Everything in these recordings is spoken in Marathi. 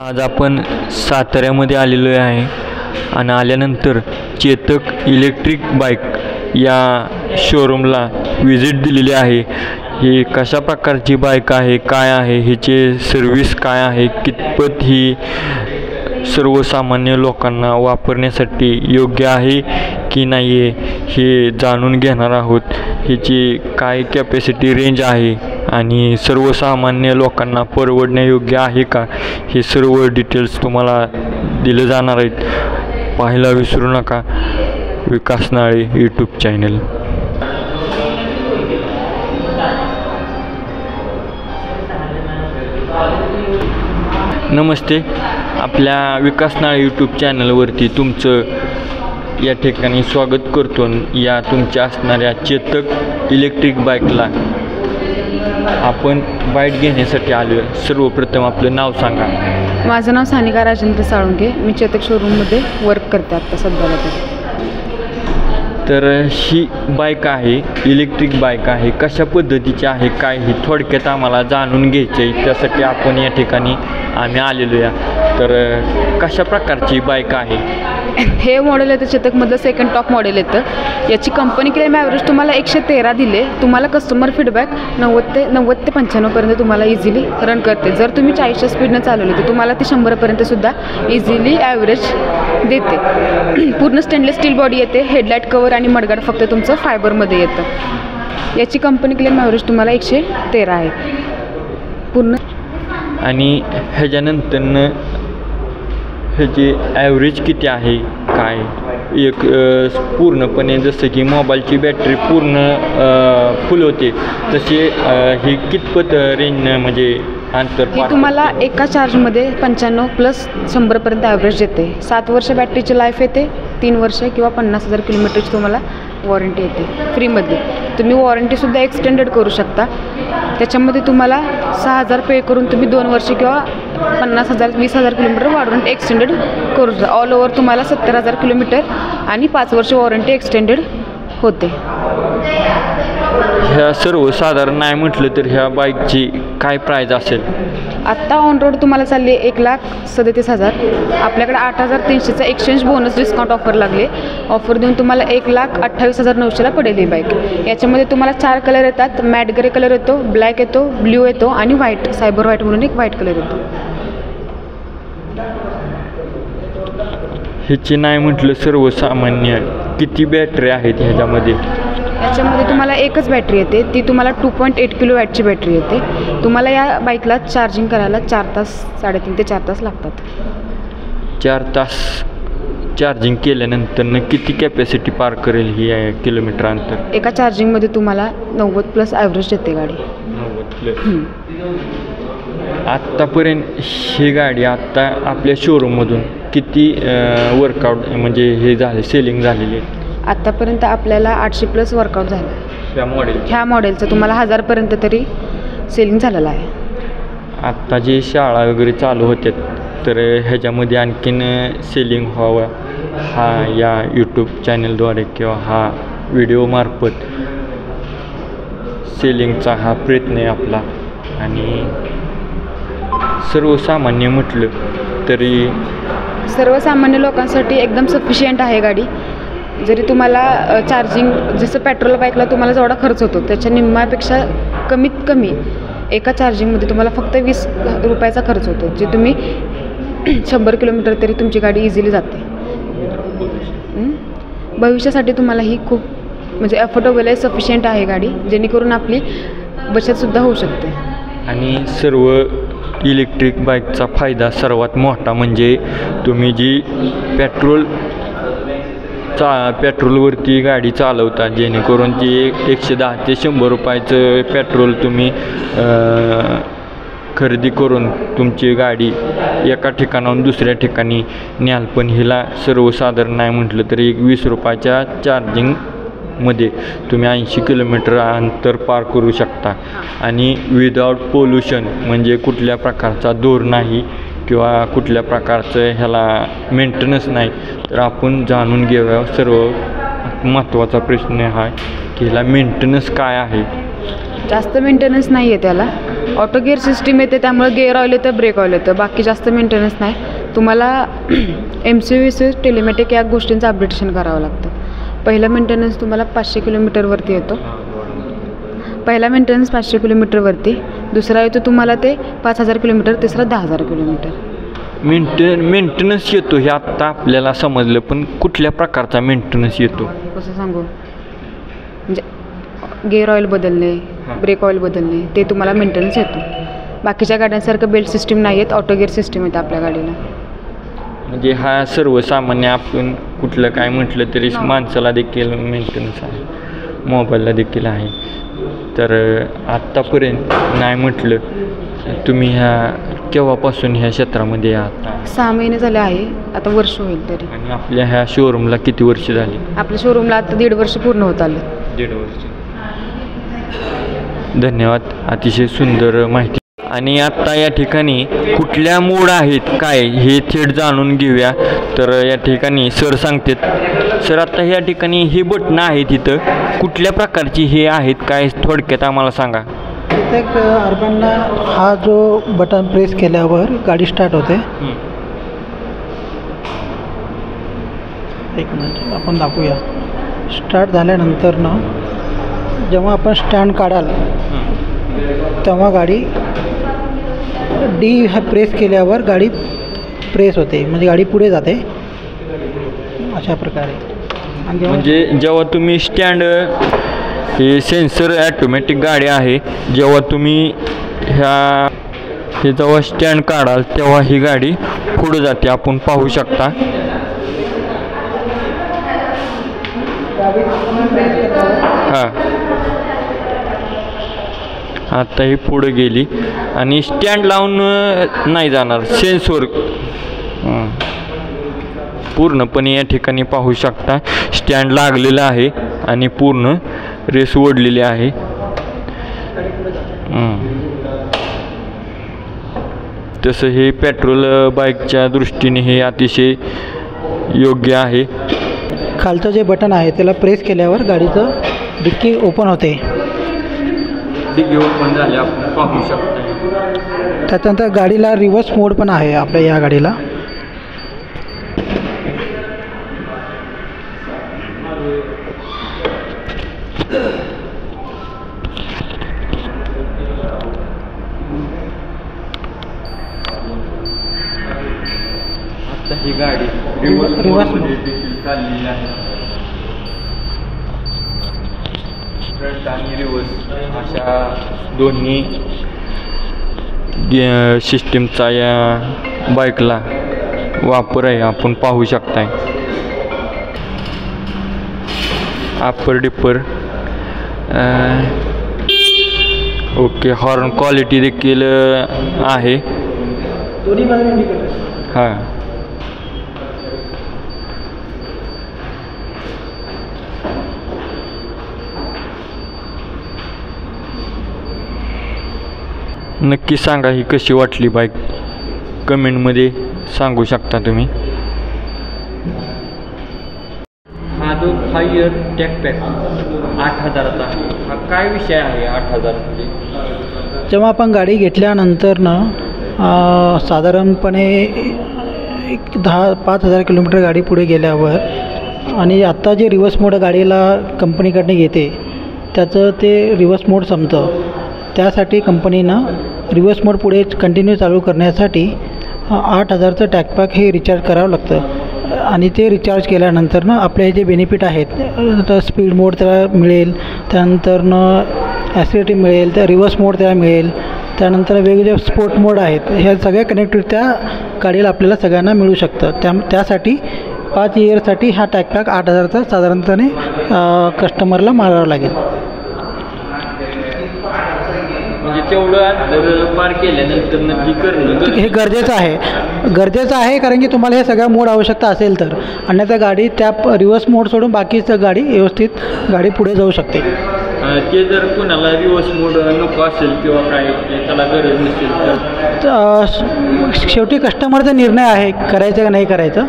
आज आपण साताऱ्यामध्ये आलेलो आहे आणि आल्यानंतर चेतक इलेक्ट्रिक बाईक या शोरूमला व्हिजिट दिलेली आहे. ही कशा प्रकारची बाईक आहे, काय आहे, ह्याचे सर्विस काय आहे, कितपत ही सर्वसामान्य लोकांना वापरण्यासाठी योग्य आहे की नाही आहे हे जाणून घेणार आहोत. ह्याची काय कॅपॅसिटी रेंज आहे आणि सर्वसामान्य लोकांना परवडण्यायोग्य आहे का, हे सर्व डिटेल्स तुम्हाला दिले जाणार आहेत. पाहायला विसरू नका विकास नाळे यूट्यूब चॅनल. नमस्ते, आपल्या विकास नाळे यूट्यूब चॅनलवरती तुमचं या ठिकाणी स्वागत करतो. या तुमच्या असणाऱ्या चेतक इलेक्ट्रिक बाईकला आपण बाईट घेण्यासाठी आलो. सर्वप्रथम आपलं नाव सांगा. माझं नाव सानिका राजेंद्र साळुंके. मी चेतक शोरूममध्ये वर्क करते आत्ता सध्याला. तर ही बाईक आहे, इलेक्ट्रिक बाईक आहे, कशा पद्धतीची आहे काय हे थोडक्यात आम्हाला जाणून घ्यायचं आहे. त्यासाठी आपण या ठिकाणी आम्ही आलेलो आहे. तर कशा प्रकारची बाईक आहे? हे मॉडेल येतं चेतकमधलं सेकंड टॉप मॉडेल येतं. याची कंपनी क्लेम ॲव्हरेज तुम्हाला 113 दिले. तुम्हाला कस्टमर फीडबॅक 90 ते 95% तुम्हाला इझिली रन करते. जर तुम्ही 40च्या स्पीडनं चालवली तर तुम्हाला ती 100पर्यंत सुद्धा इझिली ॲव्हरेज देते. पूर्ण स्टेनलेस स्टील बॉडी येते. हेडलाईट कवर आणि मडगार्ड फक्त तुमचं फायबरमध्ये येतं. याची कंपनी क्लेम ॲव्हरेज तुम्हाला 113 आहे पूर्ण. आणि ह्याच्यानंतरनं ह्याची ॲव्हरेज किती आहे काय, एक पूर्णपणे जसं की मोबाईलची बॅटरी पूर्ण फुल होते तसे ही कितपत रेंज म्हणजे अंतर ही तुम्हाला एका चार्जमध्ये 95+100पर्यंत ॲव्हरेज येते. 7 वर्ष बॅटरीची लाईफ येते. 3 वर्ष किंवा 50,000 किलोमीटरची तुम्हाला वॉरंटी येते फ्रीमध्ये. तुम्ही वॉरंटीसुद्धा एक्सटेंडेड करू शकता. त्याच्यामध्ये तुम्हाला 6,000 पे करून तुम्ही 2 वर्ष किंवा 50,000 20,000 किलोमीटर वाढवून एक्सटेंडेड करू शकता. ऑल ओव्हर तुम्हाला 70,000 किलोमीटर आणि 5 वर्ष वॉरंटी एक्सटेंडेड होते. ह्या सर्वसाधारण नाही म्हटलं तर ह्या बाईकची काय प्राईज असेल? आत्ता ऑन रोड तुम्हाला चालली आहे 1,37,000. आपल्याकडे 8,300चा एक्सचेंज बोनस डिस्काउंट ऑफर लागले. ऑफर देऊन तुम्हाला 1,28,900ला पडेल ही बाईक. याच्यामध्ये तुम्हाला 4 कलर येतात. मॅट ग्रे कलर येतो, ब्लॅक येतो, ब्ल्यू येतो आणि व्हाईट, सायबर व्हाईट म्हणून एक व्हाईट कलर येतो. ह्याची नाही म्हटलं सर्वसामान्य किती बॅटरी आहेत ह्याच्यामध्ये? याच्यामध्ये तुम्हाला एकच बॅटरी येते. ती तुम्हाला 2.8 किलोवॅटची बॅटरी येते. तुम्हाला या बाईकला चार्जिंग करायला 4 तास, 3.5 ते 4 तास लागतात. 4 तास चार्जिंग केल्यानंतर किती कॅपॅसिटी पार करेल ही किलोमीटर अंतर? एका चार्जिंगमध्ये तुम्हाला 90+ ॲव्हरेज देते गाडी. 90+. आत्तापर्यंत ही गाडी आत्ता आपल्या शोरूममधून किती वर्कआउट म्हणजे हे झाले, सेलिंग झालेली आहे? आत्तापर्यंत आपल्याला 800+ वर्कआउट झालं. ह्या मॉडेलचं तुम्हाला 1000पर्यंत तरी सेलिंग झालेलं आहे. आत्ता जे शाळा वगैरे चालू होत्यात तर ह्याच्यामध्ये आणखीन सेलिंग व्हावं हा या यूट्यूब चॅनलद्वारे किंवा हा व्हिडिओमार्फत सेलिंगचा हा प्रयत्न आहे आपला. आणि सर्वसामान्य म्हटलं तरी सर्वसामान्य लोकांसाठी एकदम सफिशियंट आहे गाडी. जरी तुम्हाला चार्जिंग जसं पेट्रोल बाईकला तुम्हाला जेवढा खर्च होतो त्याच्या निम्म्यापेक्षा कमीत कमी एका चार्जिंगमध्ये तुम्हाला फक्त 20 रुपयाचा खर्च होतो. जे तुम्ही 100 किलोमीटर तरी तुमची गाडी इझिली जाते. भविष्यासाठी तुम्हाला ही खूप म्हणजे अफोर्डेबल आहे, सफिशियंट आहे गाडी, जेणेकरून आपली बचतसुद्धा होऊ शकते. आणि सर्व इलेक्ट्रिक बाईकचा फायदा सर्वात मोठा म्हणजे तुम्ही जी पेट्रोलवरती गाडी चालवता, जेणेकरून ती 110 ते 100 रुपयाचं पेट्रोल तुम्ही खरेदी करून तुमची गाडी एका ठिकाणाहून दुसऱ्या ठिकाणी न्याल. पण हिला सर्वसाधारण नाही म्हटलं तरी 20 रुपयाच्या चार्जिंगमध्ये तुम्ही 80 किलोमीटर अंतर पार करू शकता. आणि विदाउट पोल्युशन म्हणजे कुठल्या प्रकारचा धूर नाही किंवा कुठल्या प्रकारचं ह्याला मेंटेनन्स नाही. तर आपण जाणून घेऊया सर्व महत्त्वाचा प्रश्न हा की ह्याला मेंटेनन्स काय आहे. जास्त मेंटेनन्स नाही आहे त्याला. ऑटो गिअर सिस्टीम येते, त्यामुळे गिअर ऑईल येतं, ब्रेक ऑईल येतं, बाकी जास्त मेंटेनन्स नाही. तुम्हाला MCV टेलिमॅटिक या गोष्टींचं अपडेटेशन करावं लागतं. पहिला मेंटेनन्स तुम्हाला 500 किलोमीटरवरती येतो. पहिला मेंटेनन्स 500 किलोमीटरवरती, दुसरा येतो तुम्हाला ते 5000 किलोमीटर, तिसरा 10,000 किलोमीटर. मेंटेनन्स येतो हे आत्ता आपल्याला समजलं, पण कुठल्या प्रकारचा मेंटेनन्स येतो कसं सांगू? म्हणजे गिअर ऑईल बदलणे, ब्रेक ऑईल बदलणे, ते तुम्हाला मेंटेनन्स येतो. बाकीच्या गाड्यांसारखं बेल्ट सिस्टीम नाही आहेत, ऑटो गिअर सिस्टीम येतं आपल्या गाडीला. म्हणजे हा सर्वसामान्य आपण कुठलं काय म्हटलं तरी माणसाला देखील मेंटेनन्स आहे, मोबाईलला देखील आहे. तर आत्तापर्यंत नाही म्हटलं, तुम्ही केव्हापासून ह्या क्षेत्रामध्ये आहात? 6 महिने झाले आहे, आता वर्ष होईल तरी. आणि आपल्या ह्या शोरूमला किती वर्ष झाली? आपल्या शोरूमला आता 1.5 वर्ष पूर्ण होत आलं. 1.5 वर्ष. धन्यवाद, अतिशय सुंदर माहिती. आणि आत्ता या ठिकाणी कुठल्या मोड आहेत काय हे थेट जाणून घेऊया. तर या ठिकाणी सर सांगतात. सर, आता या ठिकाणी हे बटणं आहेत इथं, कुठल्या प्रकारची हे आहेत काय थोडक्यात आम्हाला सांगा. प्रत्येक अर्बनला हा जो बटन प्रेस केल्यावर गाडी स्टार्ट होते. एक मिनिट आपण दाखवूया. स्टार्ट झाल्यानंतर ना जेव्हा आपण स्टँड काढाल तेव्हा गाडी डी हा प्रेस केल्यावर गाडी प्रेस होते, म्हणजे गाडी पुढे जाते अशा प्रकारे. आणि म्हणजे जेव्हा तुम्ही स्टँड, हे सेन्सर ॲटोमॅटिक गाडी आहे, जेव्हा तुम्ही हे जेव्हा स्टँड काढाल तेव्हा ही गाडी पुढे जाते, आपण पाहू शकता. हां, आता ही पुढे गेली आणि स्टँड लावून नाही जाणार, सेन्सवर पूर्णपणे या ठिकाणी पाहू शकता स्टँड लागलेला आहे आणि पूर्ण रेस ओढलेली आहे. तसं हे पेट्रोल बाईकच्या दृष्टीने हे अतिशय योग्य आहे. खालचं जे बटन आहे त्याला प्रेस केल्यावर गाडीचं डिक्की ओपन होते. डिक्की ओपन झाले आपण पाहू शकता. त्याच्यानंतर गाडीला रिव्हर्स मोड पण आहे आपल्या या गाडीला. आता ही गाडी रिव्हर्स मध्ये देखील चाललेली आहे. फ्रंट आणि रिव्हर्स अशा दोन्ही सिस्टीमचा या बाईकला वापर आहे, आपण पाहू शकताय. Upper dipper okay. Horn quality देखील आहे. हां, नक्की सांगा ही कशी वाटली बाईक, कमेंटमध्ये सांगू शकता तुम्ही. हा जो 5 इयर टॅकपॅक 8,000चा, हा काय विषय आहे? 8,000 म्हणजे जेव्हा आपण गाडी घेतल्यानंतर ना साधारणपणे 5,000 किलोमीटर गाडी पुढे गेल्यावर आणि आत्ता जे रिव्हर्स मोड गाडीला कंपनीकडनं येते त्याचं ते रिव्हर्स मोड संपतं. त्यासाठी कंपनीनं रिव्हर्स मोड पुढे कंटिन्यू चालू करण्यासाठी 8,000चं टॅकपॅक हे रिचार्ज करावं लागतं. आणि ते रिचार्ज केल्यानंतर ना आपले जे बेनिफिट आहेत, तर स्पीड मोड त्याला मिळेल, त्यानंतर ॲसिडिटी मिळेल, त्या रिव्हर्स मोड त्याला मिळेल, त्यानंतर वेगवेगळे स्पोर्ट मोड आहेत. ह्या सगळ्या कनेक्टिव्हिटी त्या गाडीला आपल्याला सगळ्यांना मिळू शकतं. त्यासाठी 5 इयरसाठी हा टॅकपॅक 8,000चा साधारणपणे कस्टमरला मारावा लागेल. म्हणजे तेवढं पार केल्यानंतर नक्की करणं हे गरजेचं आहे. कारण की तुम्हाला हे सगळ्या मोड आवश्यकता असेल तर, अन्यथा गाडी त्या रिव्हर्स मोड सोडून बाकीचं गाडी व्यवस्थित गाडी पुढे जाऊ शकते. ते जर कोणाला रिव्हर्स मोड नको असेल किंवा काय त्याला गरज नसेल तर शेवटी कस्टमरचा निर्णय आहे करायचं का नाही करायचं.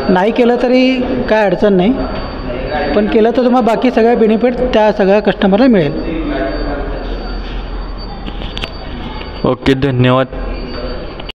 नाही केलं तरी काय अडचण नाही, पण केलं तर तुम्हाला बाकी सगळ्या बेनिफिट त्या सगळ्या कस्टमरला मिळेल. ओके, धन्यवाद.